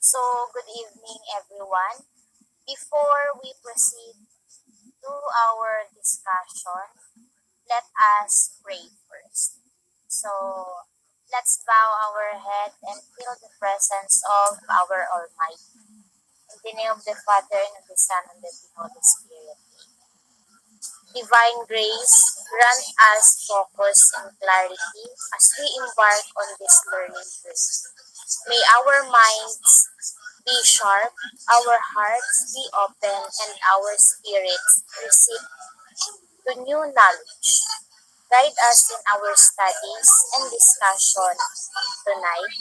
So, good evening, everyone. Before we proceed to our discussion, let us pray first. So, let's bow our head and feel the presence of our Almighty. In the name of the Father, and of the Son, and of the Holy Spirit. Divine grace, grant us focus and clarity as we embark on this learning journey. May our minds be sharp, our hearts be open, and our spirits receive to new knowledge. Guide us in our studies and discussion tonight,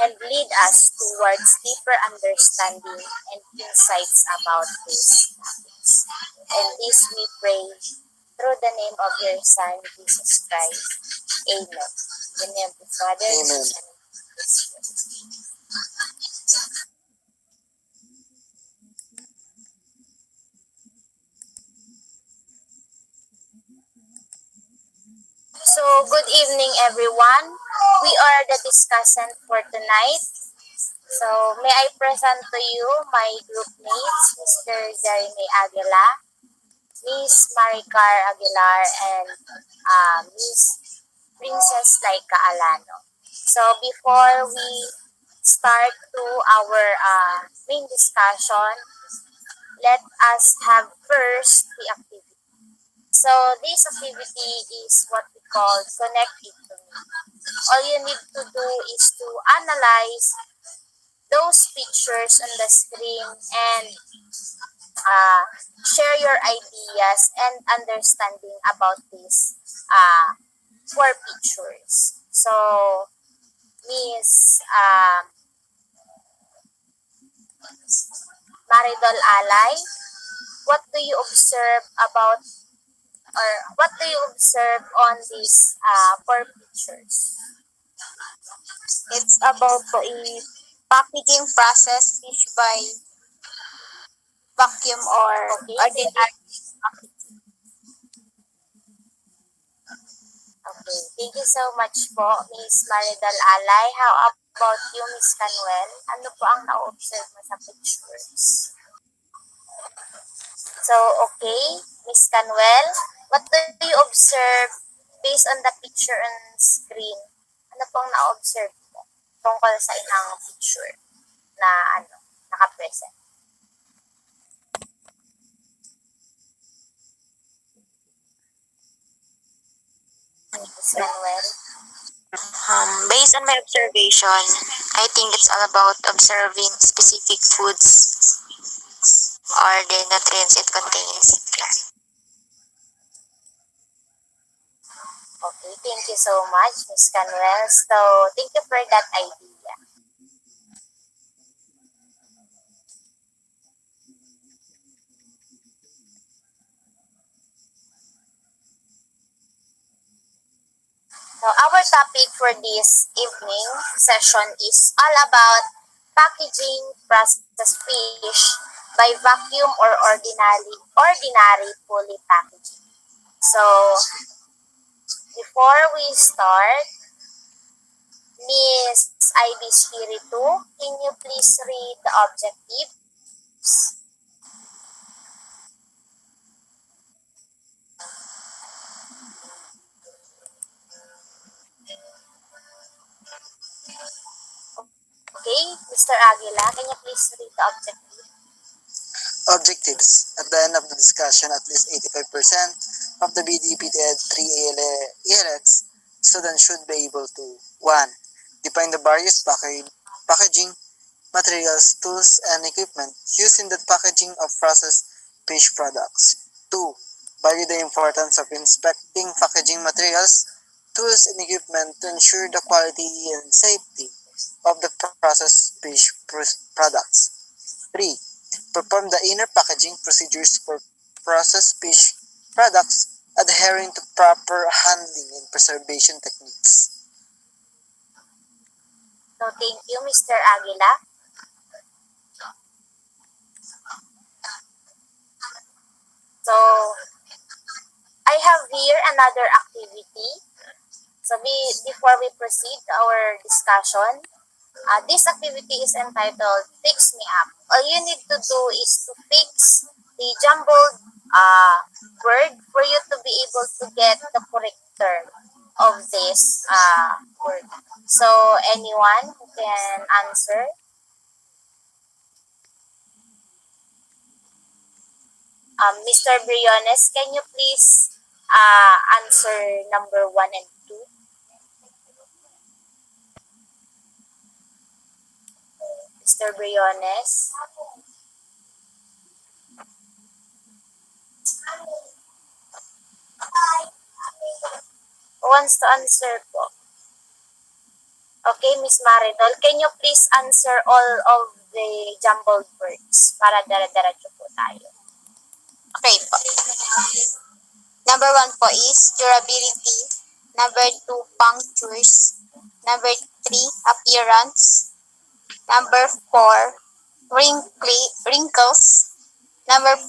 and lead us towards deeper understanding and insights about these topics. And this we pray through the name of your Son, Jesus Christ. Amen. In the name of the Father, and Amen. of the Son, and of the Holy Spirit. So, good evening, everyone. We are the discussant for tonight. So, may I present to you my group mates, Mr. Jeremy Aguila, Miss Maricar Aguilar, and Miss Princess Laika Alano. So, before we start to our main discussion, let us have first the activity. So, this activity is what we call Connect It to Me. All you need to do is to analyze those pictures on the screen and uh, share your ideas and understanding about these four pictures. So, Miss Maridol Alay, what do you observe about or what do you observe on these four pictures? It's about the packaging process fish by vacuum or Okay, ordinary packaging. okay. Thank you so much po, Miss Maridol Alay. How about you, Miss Canuel? Ano po ang na-observe mo sa pictures? So, okay, Miss Canuel, what do you observe based on the picture on screen? Ano pong na-observe mo tungkol sa inang picture na naka-present? Miss Canuel? Based on my observation, I think it's all about observing specific foods or the nutrients it contains. Okay, thank you so much, Miss Canuel. So, thank you for that idea. So, our topic for this evening session is all about packaging processed fish by vacuum or ordinary fully packaging. So, before we start, Miss IB Spiritu, can you please read the objectives? Okay, Mr. Aguila, can you please read the objective? Objectives. At the end of the discussion, at least 85% of the BDPTED 3 ELX students should be able to 1. Define the various packaging materials, tools, and equipment used in the packaging of processed fish products. 2. Value the importance of inspecting packaging materials, tools, and equipment to ensure the quality and safety of the processed fish products. 3. Perform the inner packaging procedures for processed fish products, adhering to proper handling and preservation techniques. So, thank you, Mr. Aguila. So, I have here another activity. So, before we proceed to our discussion, This activity is entitled Fix Me Up. All you need to do is to fix the jumbled word for you to be able to get the correct term of this word. So, anyone who can answer? Mr. Briones, can you please answer number 1 and 2? Mr. Briones? Who wants to answer po? Okay, Miss Maridol, can you please answer all of the jumbled words para dara-diretso po tayo? Okay po. Number 1 po is durability. Number 2, punctures. Number 3, appearance. Number 4, wrinkles. Number 5,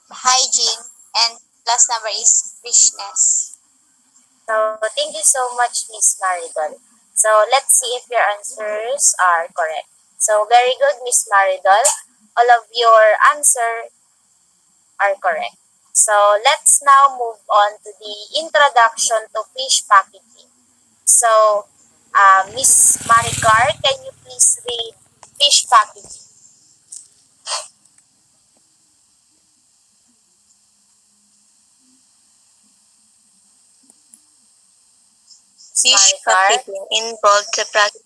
hygiene. And last number is freshness. So, thank you so much, Miss Maridol. So, let's see if your answers are correct. So, very good, Miss Maridol. All of your answers are correct. So, let's now move on to the introduction to fish packaging. So, Miss Maricar, can you please read fish packaging? Miss Fish Maricar? packaging involves the process.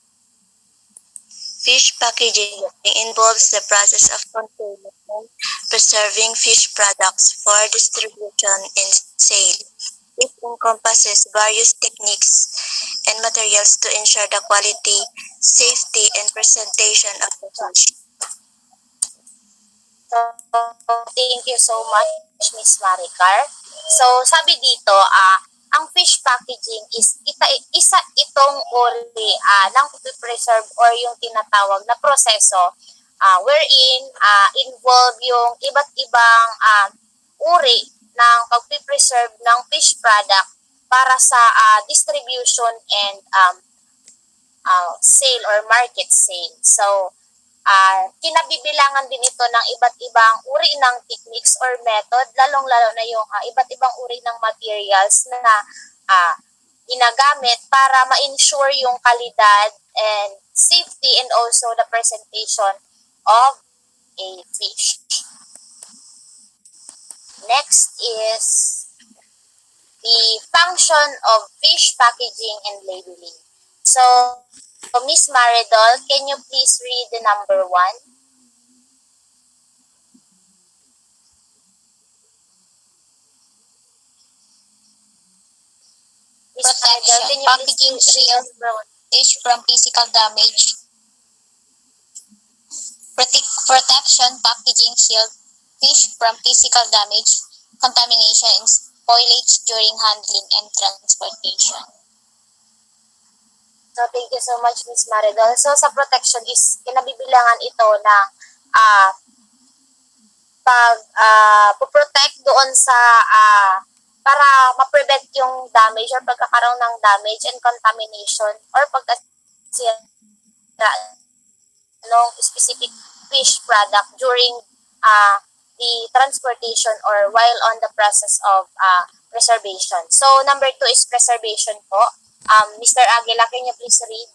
Fish packaging involves the process of containing and preserving fish products for distribution and sale. It encompasses various techniques and materials to ensure the quality, safety, and presentation of the fish. So, thank you so much, Miss Maricar. So, sabi dito, ang fish packaging is isa itong uri ng preserve or yung tinatawag na proseso wherein involve yung iba't ibang uri ng pagpipreserve ng fish product para sa distribution and sale or market sale. So, kinabibilangan din ito ng iba't ibang uri ng techniques or method, lalong-lalo na yung iba't ibang uri ng materials na ginagamit para ma-ensure yung kalidad and safety and also the presentation of a fish. Next is the function of fish packaging and labeling. So, Miss Maridol, can you please read the number 1? Miss Maridol, can you Packaging please read shield number 1? fish from physical damage. Protection packaging shield fish from physical damage, contamination, and spoilage during handling and transportation. So, thank you so much, Miss Maridol. So, sa protection is kinabibilangan ito na protect doon sa para ma-prevent yung damage or pagkakaroon ng damage and contamination or pagkasira ng specific fish product during the transportation or while on the process of preservation. So, number 2 is preservation po. Mr. Aguila, can you please read?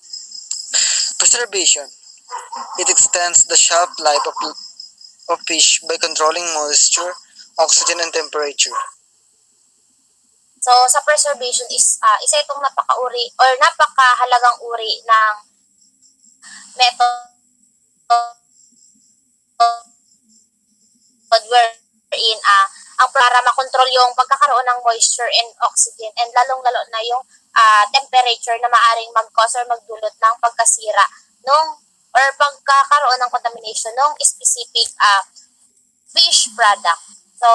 Preservation. It extends the shelf life of fish by controlling moisture, oxygen, and temperature. So, sa preservation is isa itong napaka-uri or napakahalagang uri ng method wherein ang para makontrol yung pagkakaroon ng moisture and oxygen and lalong-lalo na yung temperature na maaring mag-cause or magdulot ng pagkasira nung or pagkakaroon ng contamination ng specific fish product. So,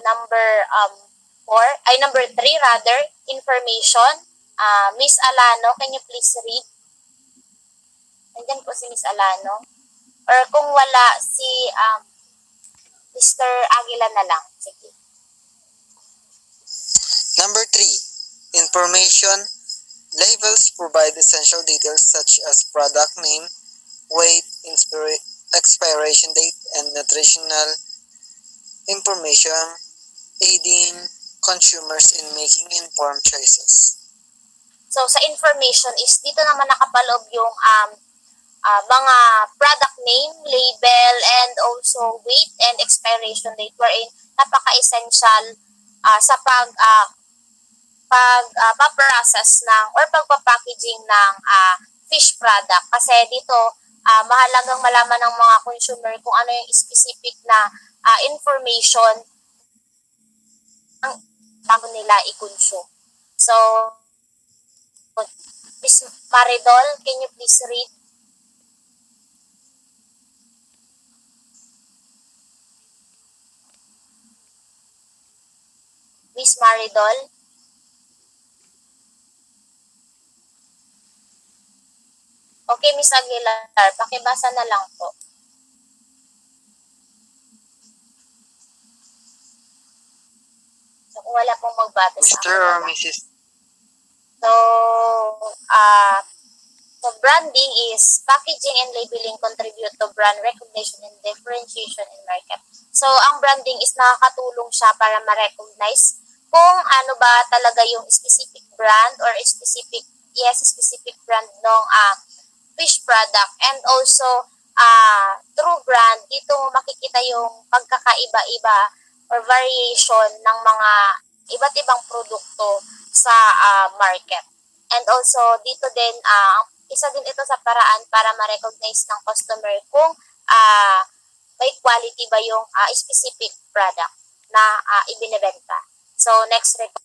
number 3 rather, information. Miss Alano, can you please read? Nandiyan po si Miss Alano. Or kung wala, si Mr. Aguila na lang. Sige. Number 3. Information. Labels provide essential details such as product name, weight, expiration date, and nutritional information, aiding consumers in making informed choices. So, sa information is dito naman nakapaloob yung mga product name, label, and also weight and expiration date wherein napaka-essential sa pag-process ng or pagpapackaging ng fish product. Kasi dito, mahalagang malaman ng mga consumer kung ano yung specific na information ang bago nila i-consume. So, Miss Maridol, can you please read? Miss Maridol? Okay, Miss Aguilar, pakibasa na lang po. So, kung wala pong magbasa sa Mr. or Mrs. So, so branding is packaging and labeling contribute to brand recognition and differentiation in market. So, ang branding is nakakatulong siya para ma-recognize kung ano ba talaga yung specific brand or specific brand ng fish product. And also, through brand, dito makikita yung pagkakaiba-iba or variation ng mga iba't ibang produkto sa market. And also, dito din, isa din ito sa paraan para ma-recognize ng customer kung may quality ba yung specific product na ibinebenta. So, next report.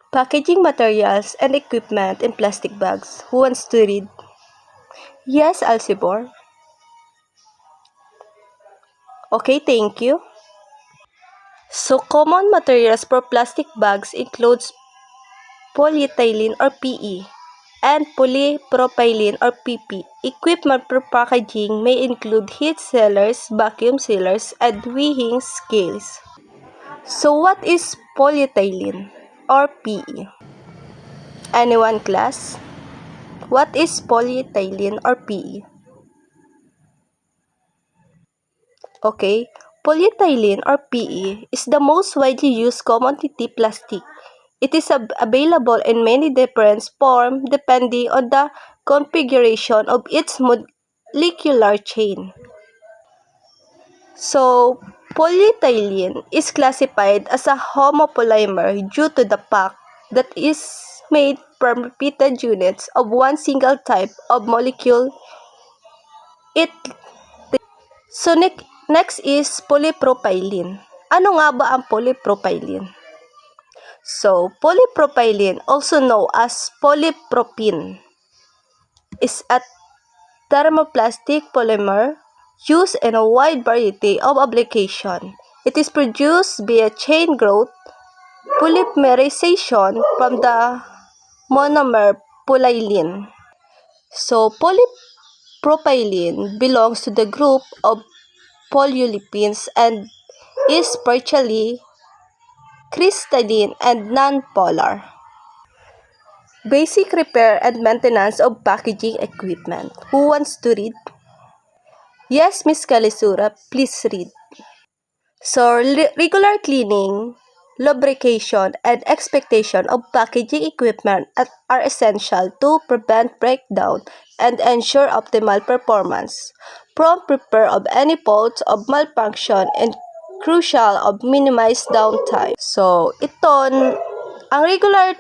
Packaging materials and equipment in plastic bags. Who wants to read? Yes, Alcibor. Okay, thank you. So, common materials for plastic bags includes polyethylene or PE and polypropylene or PP. Equipment for packaging may include heat sealers, vacuum sealers, and weighing scales. So, what is polyethylene or PE? Anyone, class? What is polyethylene or PE? Okay, polyethylene or PE is the most widely used commodity plastic. It is available in many different forms depending on the configuration of its molecular chain. So, polyethylene is classified as a homopolymer due to the fact that it is made from repeated units of one single type of molecule. So, next is polypropylene. Ano nga ba ang polypropylene? So, polypropylene, also known as polypropene, is a thermoplastic polymer used in a wide variety of applications. It is produced via chain growth polymerization from the monomer polyylene. So, polypropylene belongs to the group of polyolefins and is partially crystalline and non-polar. Basic repair and maintenance of packaging equipment. Who wants to read? Yes, Miss Kalisura, please read. So, regular cleaning, lubrication, and expectation of packaging equipment are essential to prevent breakdown and ensure optimal performance. Prompt repair of any faults of malfunction and crucial of minimize downtime. So, ang regular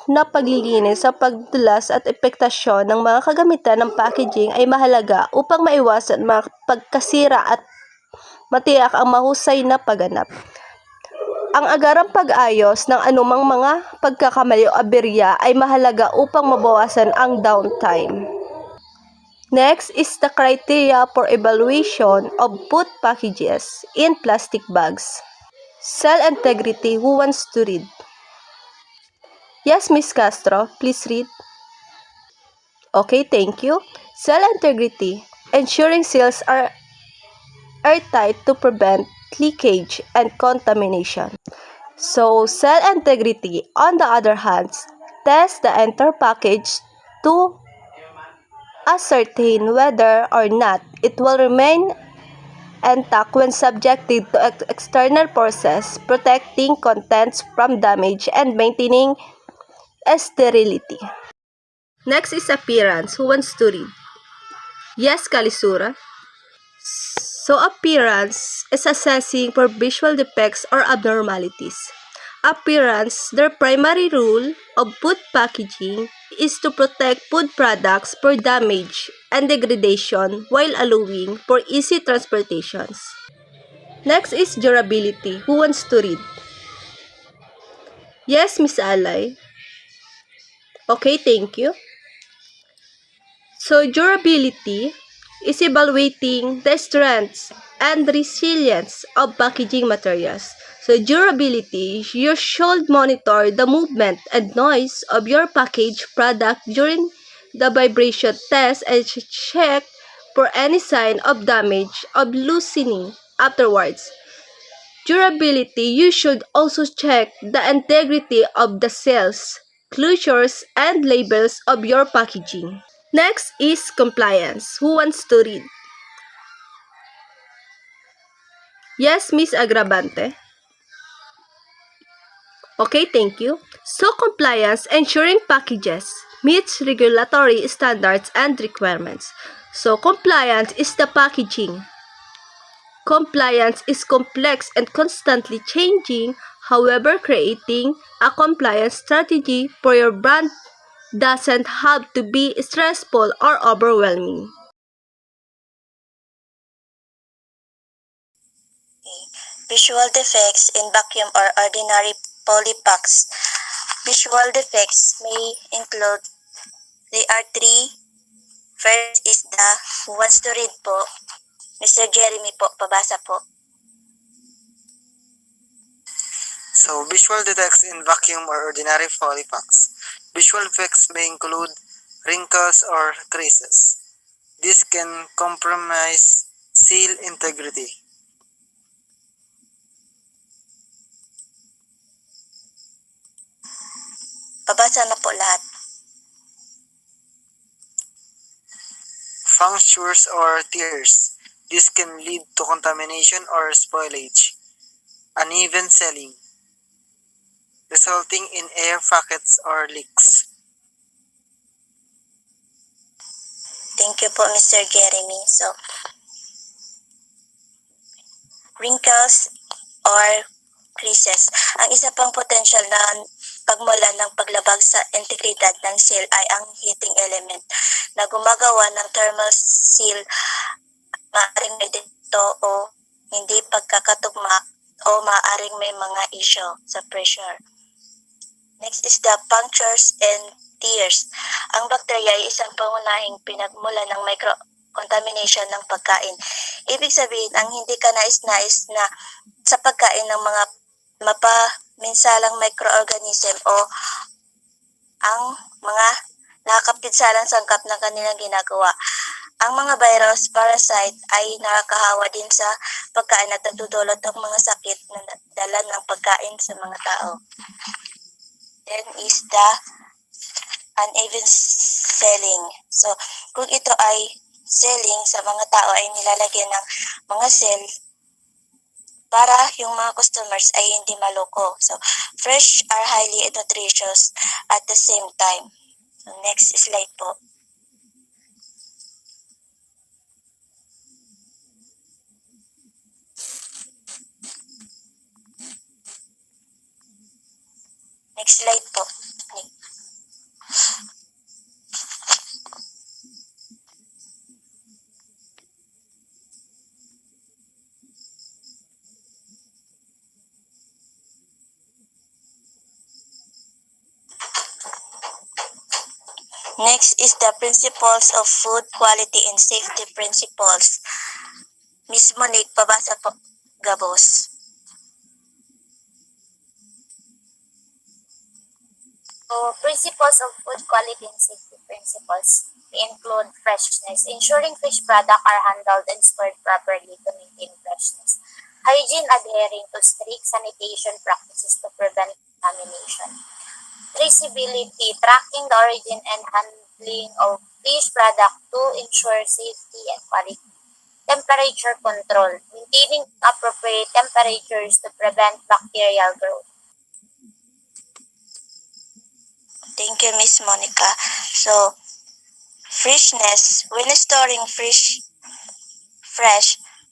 na paglilinis sa pagdulas at epektasyon ng mga kagamitan ng packaging ay mahalaga upang maiwasan mga pagkasira at matiyak ang mahusay na pagganap. Ang agarang pag-ayos ng anumang mga pagkakamali o aberya ay mahalaga upang mabawasan ang downtime. Next is the criteria for evaluation of food packages in plastic bags. Cell integrity. Who wants to read? Yes, Miss Castro, please read. Okay, thank you. Cell integrity. Ensuring cells are airtight to prevent leakage and contamination. So, cell integrity, on the other hand, tests the entire package to ascertain whether or not it will remain intact when subjected to external forces, protecting contents from damage and maintaining sterility. Next is appearance. Who wants to read? Yes, Kalisura. So appearance is assessing for visual defects or abnormalities. Appearance, their primary rule of food packaging is to protect food products for damage and degradation while allowing for easy transportations. Next is durability. Who wants to read? Yes, Miss Alay. Okay, thank you. So durability is evaluating the strengths and resilience of packaging materials. So durability, you should monitor the movement and noise of your packaged product during the vibration test and check for any sign of damage or loosening afterwards. Durability, you should also check the integrity of the cells, closures, and labels of your packaging. Next is compliance. Who wants to read? Yes, Miss Agravante. Okay, thank you. So compliance, ensuring packages meets regulatory standards and requirements. So compliance is the packaging. Compliance is complex and constantly changing. However, creating a compliance strategy for your brand doesn't have to be stressful or overwhelming. Visual defects in vacuum or ordinary polypacks. Visual defects may include, they are three. First is the, who wants to read po? Mr. Jeremy po, pabasa po. So, visual defects in vacuum or ordinary polypacks. Visual defects may include wrinkles or creases. This can compromise seal integrity. Pabasa na po lahat. Punctures or tears. This can lead to contamination or spoilage. Uneven sealing, resulting in air pockets or leaks. Thank you po, Mr. Jeremy. So, wrinkles or creases. Ang isa pang potential na pagmulan ng paglabag sa integridad ng seal ay ang heating element na gumagawa ng thermal seal. Maaaring may dito o hindi pagkakatugma o maaaring may mga issue sa pressure. Next is the punctures and tears. Ang bakterya ay isang pangunahing pinagmulan ng microcontamination ng pagkain. Ibig sabihin, ang hindi ka nais-nais na sa pagkain ng mga mapaminsalang microorganism o ang mga nakakapinsalang sangkap ng kanilang ginagawa. Ang mga virus, parasite ay nakakahawa din sa pagkain at nagdudulot ng mga sakit na dala ng pagkain sa mga tao. Then is the uneven selling. So, kung ito ay selling sa mga tao ay nilalagyan ng mga cell para yung mga customers ay hindi maloko. So, fresh are highly nutritious at the same time. So, next slide po. Next slide po. Next is the principles of food quality and safety principles. Miss Monique, pabasa po, Gabos. So, principles of food quality and safety principles include freshness, ensuring fish products are handled and stored properly to maintain freshness. hygiene adhering to strict sanitation practices to prevent contamination. Traceability, tracking the origin and handling of fish product to ensure safety and quality. Temperature control, maintaining appropriate temperatures to prevent bacterial growth. Thank you, Miss Monica. So, freshness. When storing fresh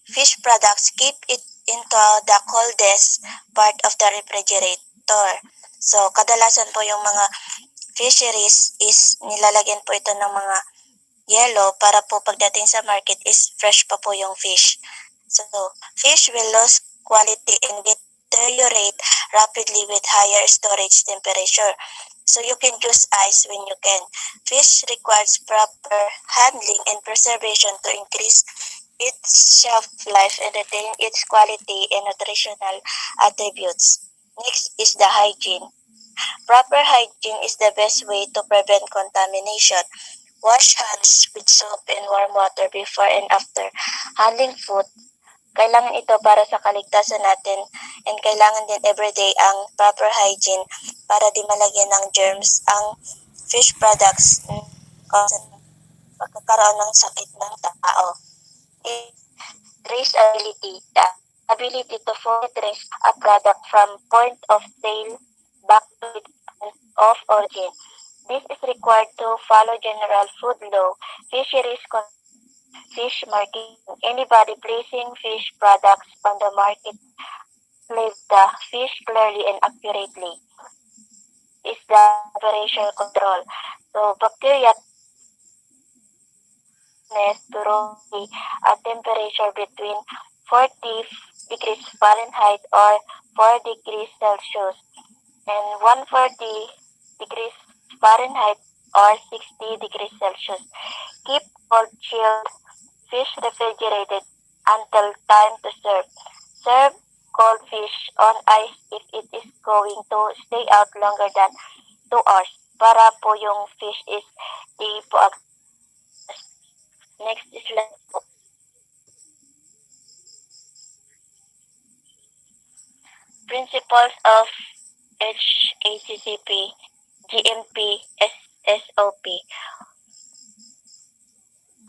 fish products, keep it into the coldest part of the refrigerator. So, kadalasan po yung mga fisheries is nilalagyan po ito ng mga yellow para po pagdating sa market is fresh pa po yung fish. So, fish will lose quality and deteriorate rapidly with higher storage temperature. So, you can use ice when you can. Fish requires proper handling and preservation to increase its shelf life and retain its quality and nutritional attributes. Next is the hygiene. Proper hygiene is the best way to prevent contamination. Wash hands with soap and warm water before and after handling food. Kailangan ito para sa kaligtasan natin and kailangan din everyday ang proper hygiene para di malagyan ng germs ang fish products cause pagkakaroon ng sakit ng tao. Traceability, the ability to fully trace a product from point of sale back to its point of origin. This is required to follow general food law, fisheries fish marketing. Anybody placing fish products on the market label the fish clearly and accurately. Is the temperature control. So bacteria to roughly a temperature between 40 degrees Fahrenheit or 4 degrees Celsius and 140 degrees Fahrenheit or 60 degrees Celsius. Keep cold chilled fish refrigerated until time to serve. Serve cold fish on ice if it is going to stay out longer than 2 hours para po yung fish is di po Next is principles of HACCP, GMP, SSOP.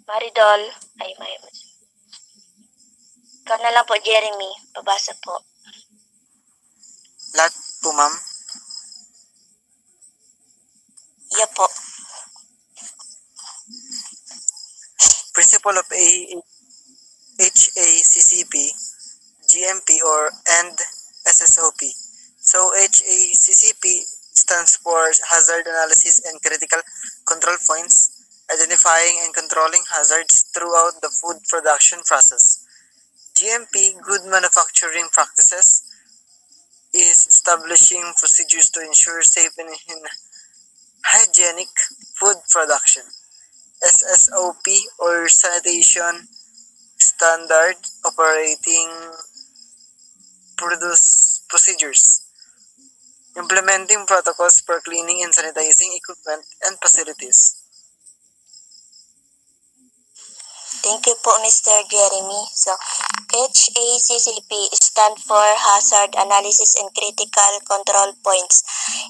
Maridol, ikaw na lang po, Jeremy. Pabasa po. Lahat po, ma'am. Yeah po. Principle of HACCP, GMP, and SSOP. So HACCP stands for Hazard Analysis and Critical Control Points, identifying and controlling hazards throughout the food production process. GMP, Good Manufacturing Practices, is establishing procedures to ensure safe and hygienic food production. SSOP, or Sanitation Standard Operating Procedures, implementing protocols for cleaning and sanitizing equipment and facilities. Thank you po, Mr. Jeremy. So, HACCP stand for Hazard Analysis and Critical Control Points.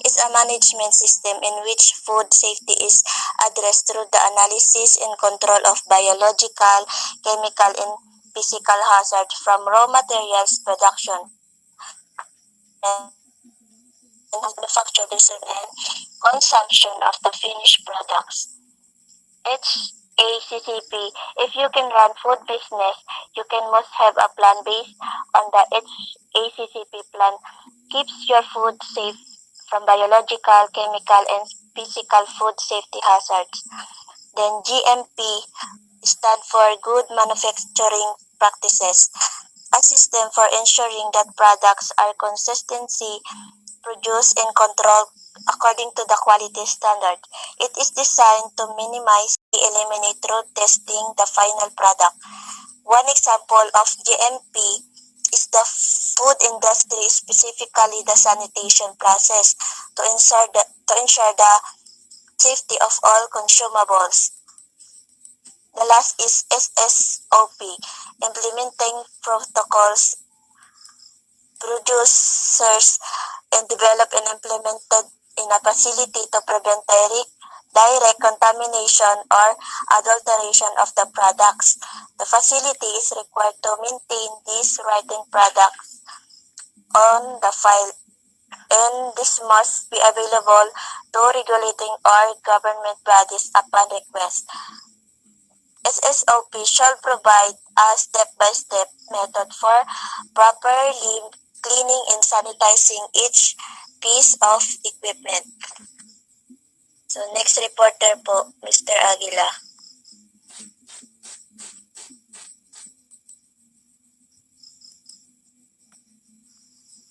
It's a management system in which food safety is addressed through the analysis and control of biological, chemical, and physical hazards from raw materials production and manufacture, design, and consumption of the finished products. HACCP, if you can run food business, you must have a plan based on the HACCP plan. Keeps your food safe from biological, chemical, and physical food safety hazards. Then GMP stand for Good Manufacturing Practices, a system for ensuring that products are consistently produced and controlled according to the quality standard. It is designed to minimize and eliminate through testing the final product. One example of GMP is the food industry, specifically the sanitation process, to ensure the safety of all consumables. The last is SSOP, implementing protocols producers and developed and implemented in a facility to prevent direct contamination or adulteration of the products. The facility is required to maintain these written products on the file, and this must be available to regulating or government bodies upon request. SSOP shall provide a step-by-step method for properly cleaning and sanitizing each piece of equipment. So next reporter po, Mr. Aguila.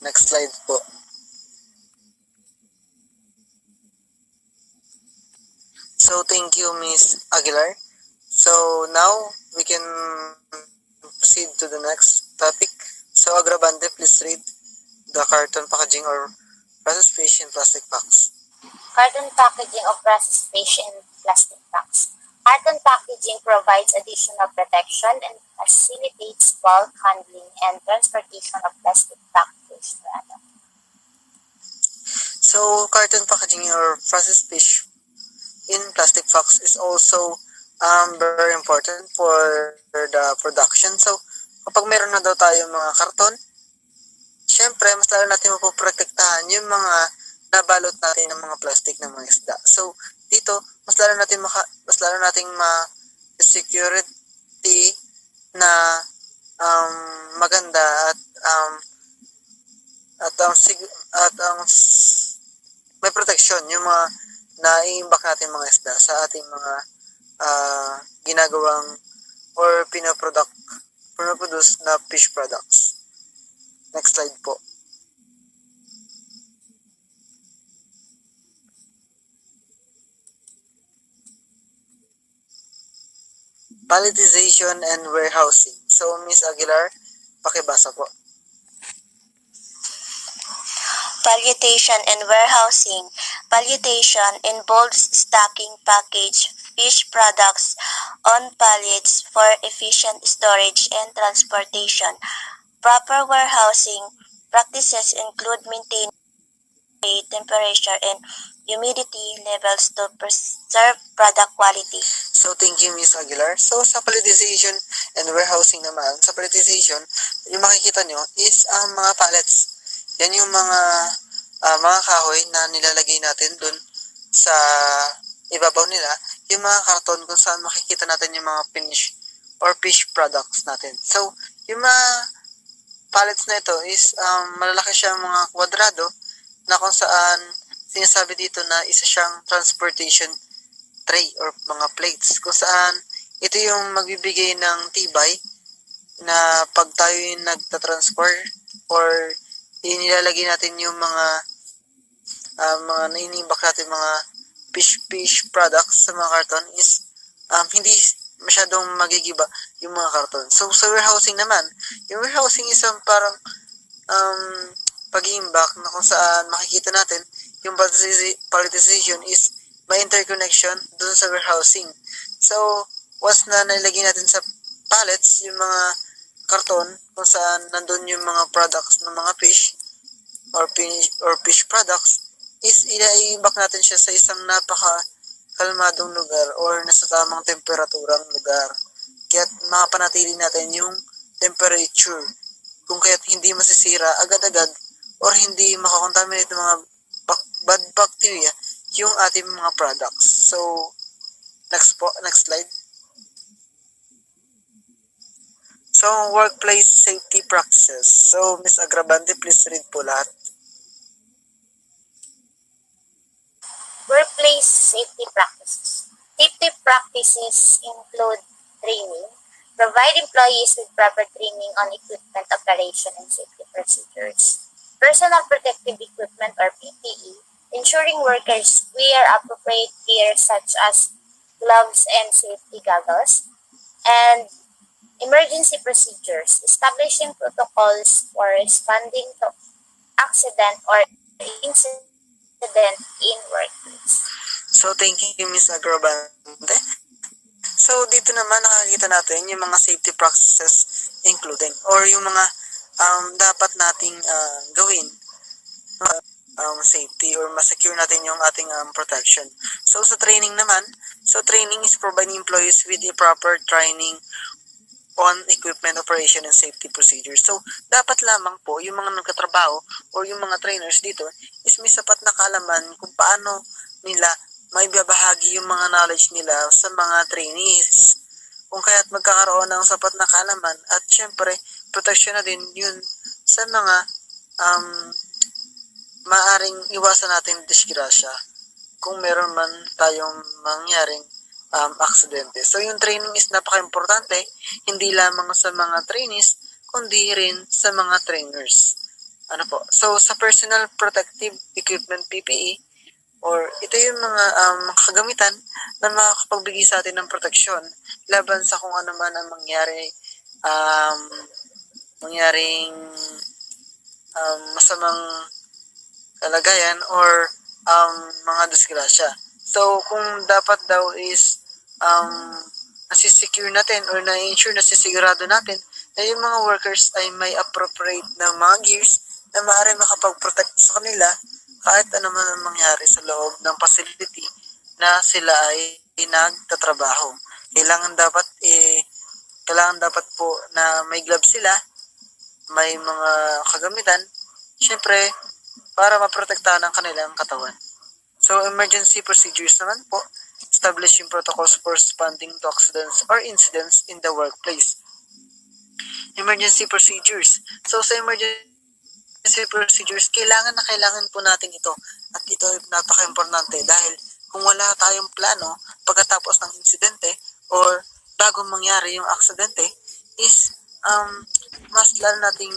Next slide po. So thank you, Miss Aguilar. So now we can proceed to the next topic. So Agrabande, please read the carton packaging or processed fish in plastic packs. Carton packaging of processed fish in plastic packs. Carton packaging provides additional protection and facilitates bulk handling and transportation of plastic packed fish product. So carton packaging or processed fish in plastic packs is also very important for the production. So kapag meron na daw tayo mga karton, syempre mas lalo natin mapoprotektahan yung mga nabalot natin ng mga plastic ng mga isda. So dito mas lalo nating security na maganda at may protection yung mga naiimbak natin mga isda sa ating mga ginagawang or pinoproduce na fish products. Next slide po. Palletization and warehousing. So, Ms. Aguilar, pakibasa po. Palletation and warehousing. Palletation involves stacking packaged fish products on pallets for efficient storage and transportation. Proper warehousing practices include maintaining temperature and humidity levels to preserve product quality. So, thank you, Ms. Aguilar. So, sa palletization and warehousing naman, sa palletization, yung makikita nyo is ang mga pallets. Yan yung mga kahoy na nilalagay natin dun sa ibabaw nila, yung mga karton kung saan makikita natin yung mga finish or fish products natin. So, yung mga pallets na ito is malalaki siyang mga kwadrado na kung saan sinasabi dito na isa siyang transportation tray or mga plates kung saan ito yung magbibigay ng tibay na pag tayo yung nagtatransport or inilalagay natin yung mga nainimbak natin mga fish products sa mga karton is hindi masyadong magigiba yung mga karton. So sa warehousing naman, yung warehousing is parang pag-iimbak na kung saan makikita natin yung palletization is may interconnection dun sa warehousing. So once na nilagay natin sa pallets yung mga karton kung saan nandun yung mga products ng mga fish or fish products is i-imbak natin siya sa isang kalmadong lugar or nasa tamang temperaturang lugar. Kaya makapanatili natin yung temperature kung kaya't hindi masisira agad-agad or hindi makakontaminate ng mga bad bacteria yung ating mga products. So, next slide. So, workplace safety practices. So, Ms. Agrabande, please read po lahat. Workplace safety practices. Safety practices include training. Provide employees with proper training on equipment operation and safety procedures. Personal protective equipment or PPE. Ensuring workers wear appropriate gear such as gloves and safety goggles. And emergency procedures. Establishing protocols for responding to accident or incident in workplace. So, thank you, Ms. Agrabande. So, dito naman nakakita natin yung mga safety practices including or yung mga dapat nating gawin safety or ma-secure natin yung ating protection. So sa training naman, training is providing employees with the proper training on equipment operation and safety procedures. So dapat lamang po yung mga nagtatrabaho or yung mga trainers dito is may sapat na kaalaman kung paano nila maibabahagi yung mga knowledge nila sa mga trainees. Kung kaya't magkakaroon ng sapat na kaalaman at syempre protection na din yun sa mga maaring iwasan natin disgrasya kung meron man tayong mangyaring aksidente. So yung training is napaka-importante, hindi lamang sa mga trainees, kundi rin sa mga trainers. So sa personal protective equipment PPE, or ito yung mga kagamitan na makakapagbigay sa atin ng proteksyon laban sa kung ano man ang mangyaring masamang kalagayan or mga disgrasya. So, kung dapat daw is nasisecure natin or na-ensure, nasisigurado natin na yung mga workers ay may appropriate na mga gears na maaaring makapag-protect sa kanila kahit ano man ang mangyari sa loob ng facility na sila ay nagtatrabaho. Kailangan dapat po na may gloves sila, may mga kagamitan, syempre, para maprotektahan ang kanilang katawan. So, emergency procedures naman po, establishing protocols for responding to accidents or incidents in the workplace. Emergency procedures. So, sa emergency procedures, kailangan po natin ito. At ito ay napaka-importante dahil kung wala tayong plano pagkatapos ng insidente or bago mangyari yung aksidente, is mas lalo nating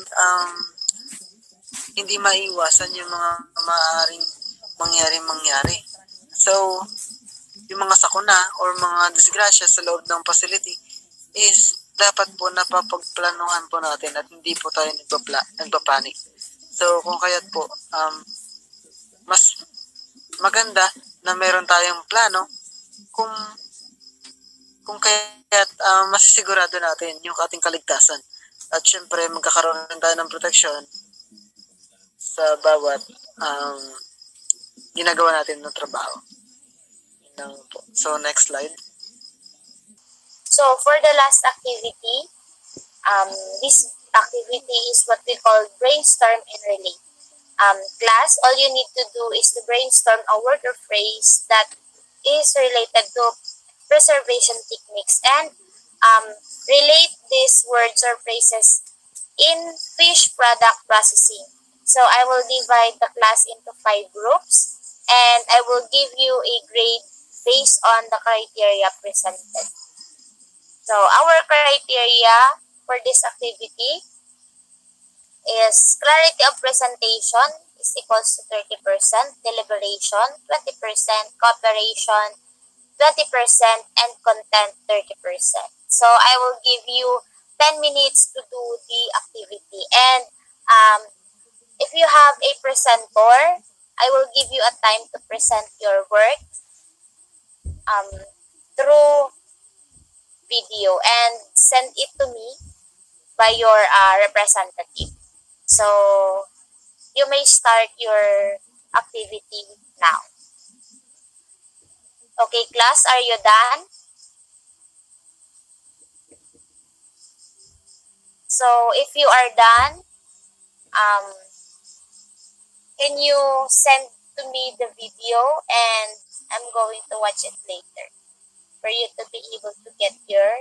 hindi maiwasan yung mga maaaring mangyari. So, yung mga sakuna or mga disgrasya sa loob ng facility is dapat po napapagplanuhan po natin at hindi po tayo nagpapanik. So, kung kaya't po, mas maganda na meron tayong plano kung kaya't masisigurado natin yung ating kaligtasan. At syempre, magkakaroon rin tayo ng proteksyon sa bawat ginagawa natin ng trabaho. So, next slide. So for the last activity, this activity is what we call brainstorm and relate. Class, all you need to do is to brainstorm a word or phrase that is related to preservation techniques and relate these words or phrases in fish product processing. So I will divide the class into 5 groups and I will give you a grade based on the criteria presented. So our criteria for this activity is clarity of presentation is equals to 30%, deliberation 20%, cooperation 20%, and content 30%. So I will give you 10 minutes to do the activity. And if you have a presenter, I will give you a time to present your work through video and send it to me by your representative. So you may start your activity now. Okay, class, are you done? So if you are done, can you send to me the video and I'm going to watch it later for you to be able to get your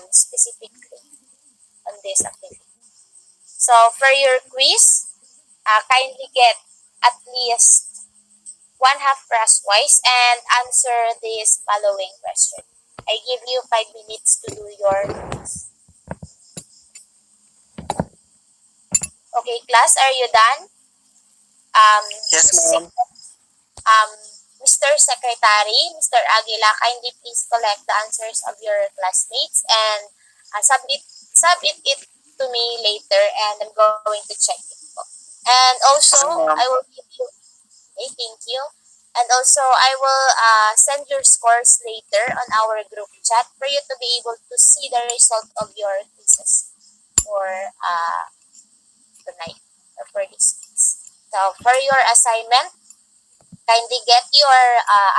specific grade on this activity. So for your quiz, kindly get at least 1/2 crosswise and answer this following question. I give you 5 minutes to do your quiz. Okay, class, are you done? Yes, ma'am. Mr. Secretary, Mr. Aguila, kindly please collect the answers of your classmates and submit it to me later and I'm going to check it po. And also, I will give you, okay, thank you. And also, I will send your scores later on our group chat for you to be able to see the result of your quizzes for tonight or for this quiz. So for your assignment, kindly get your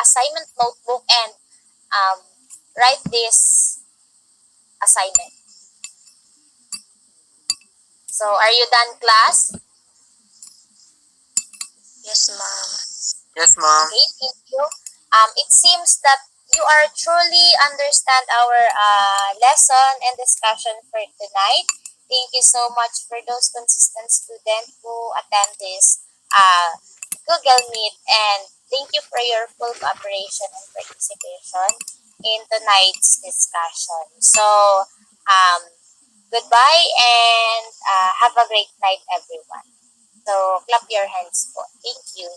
assignment notebook and write this assignment. So are you done, class? Yes, ma'am. Yes, ma'am. Okay, thank you. It seems that you are truly understand our lesson and discussion for tonight. Thank you so much for those consistent students who attend this Google Meet, and thank you for your full cooperation and participation in tonight's discussion. So, goodbye and have a great night, everyone. So, clap your hands po. Thank you.